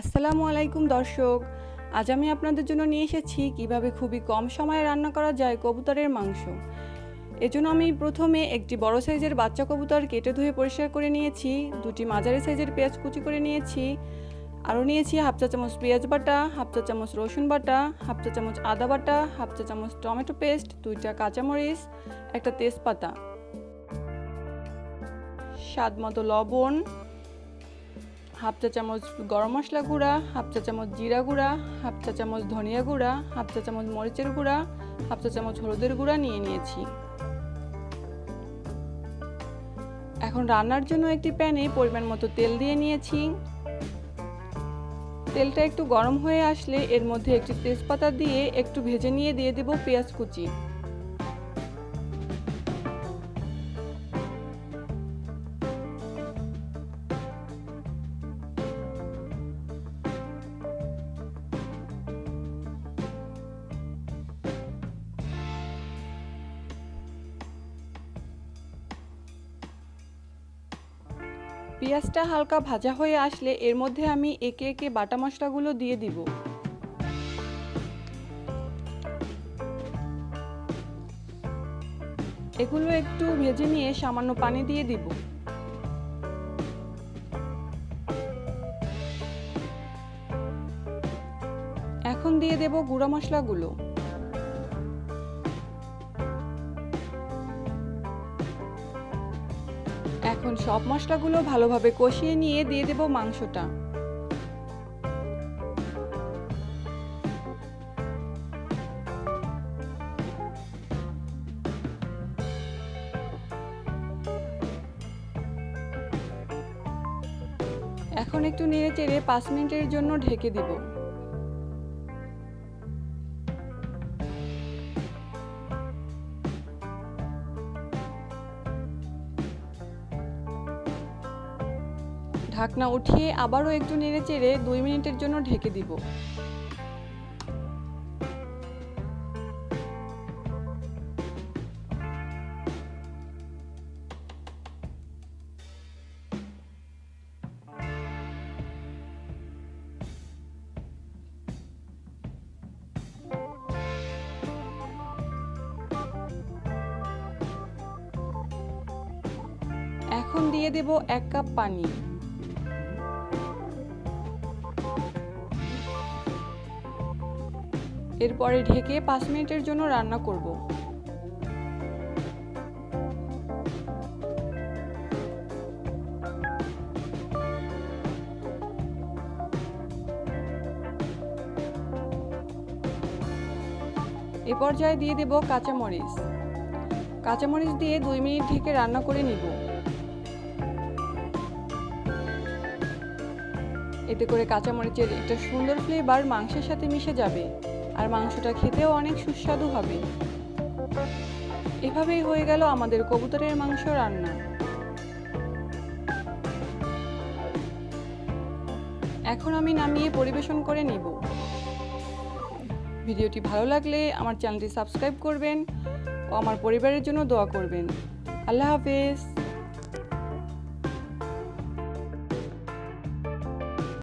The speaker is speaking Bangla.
আসসালামু আলাইকুম দর্শক, আজ আমি আপনাদের জন্য নিয়ে এসেছি কিভাবে খুবই কম সময়ে রান্না করা যায় কবুতরের মাংস। এজন্য আমি প্রথমে একটি বড় সাইজের বাচ্চা কবুতর কেটে ধুয়ে পরিষ্কার করে নিয়েছি, দুটি মাঝারি সাইজের পেঁয়াজ কুচি করে নিয়েছি, আরও নিয়েছি হাফ চা চামচ পেঁয়াজ বাটা, হাফ চা চামচ রসুন বাটা, হাফ চা চামচ আদা বাটা, হাফ চা চামচ টমেটো পেস্ট, দুইটা কাঁচামরিচ, একটা তেজপাতা, স্বাদ মতো লবণ, হাফ চা চামচ গরম মশলা গুঁড়া, হাফ চা চামচ জিরা গুঁড়া, হাফ চা চামচ ধনিয়া গুঁড়া, হাফ চা চামচ মরিচের গুঁড়া, হাফ চা চামচ হলুদের গুঁড়া নিয়ে নিয়েছি। এখন রান্নার জন্য একটি প্যানে পরিমাণ মতো তেল দিয়ে নিয়েছি। তেলটা একটু গরম হয়ে আসলে এর মধ্যে একটি তেজপাতা দিয়ে একটু ভেজে নিয়ে দিয়ে দেব পেঁয়াজ কুচি। পেঁয়াজটা হালকা ভাজা হয়ে আসলে এর মধ্যে আমি একে একে বাটা মশলাগুলো দিয়ে দিব। এগুলো একটু ভেজে নিয়ে সামান্য পানি দিয়ে দিব। এখন দিয়ে দেব গুঁড়া মশলাগুলো। এখন সব মশলাগুলো ভালোভাবে কষিয়ে নিয়ে দিয়ে দেব মাংসটা। এখন একটু নেড়েচেড়ে 5 মিনিটের জন্য ঢেকে দিব। ঢাকনা উঠিয়ে আবারও একটু নেড়েচেড়ে 2 মিনিটের জন্য ঢেকে দিব। এখন দিয়ে দেব 1 কাপ পানি। এরপরে ঢেকে 5 মিনিটের জন্য রান্না করব। এ পর্যায়ে দিয়ে দেব কাঁচামরিচ। কাঁচামরিচ দিয়ে 2 মিনিট ঢেকে রান্না করে নিব। এতে করে কাঁচামরিচের একটা সুন্দর ফ্লেভার মাংসের সাথে মিশে যাবে আর মাংসটা খেতেও অনেক সুস্বাদু হবে। এভাবেই হয়ে গেল আমাদের কবুতরের মাংস রান্না। এখন আমি নামিয়ে পরিবেশন করে নিব। ভিডিওটি ভালো লাগলে আমার চ্যানেলটি সাবস্ক্রাইব করবেন ও আমার পরিবারের জন্য দোয়া করবেন। আল্লাহ হাফেজ।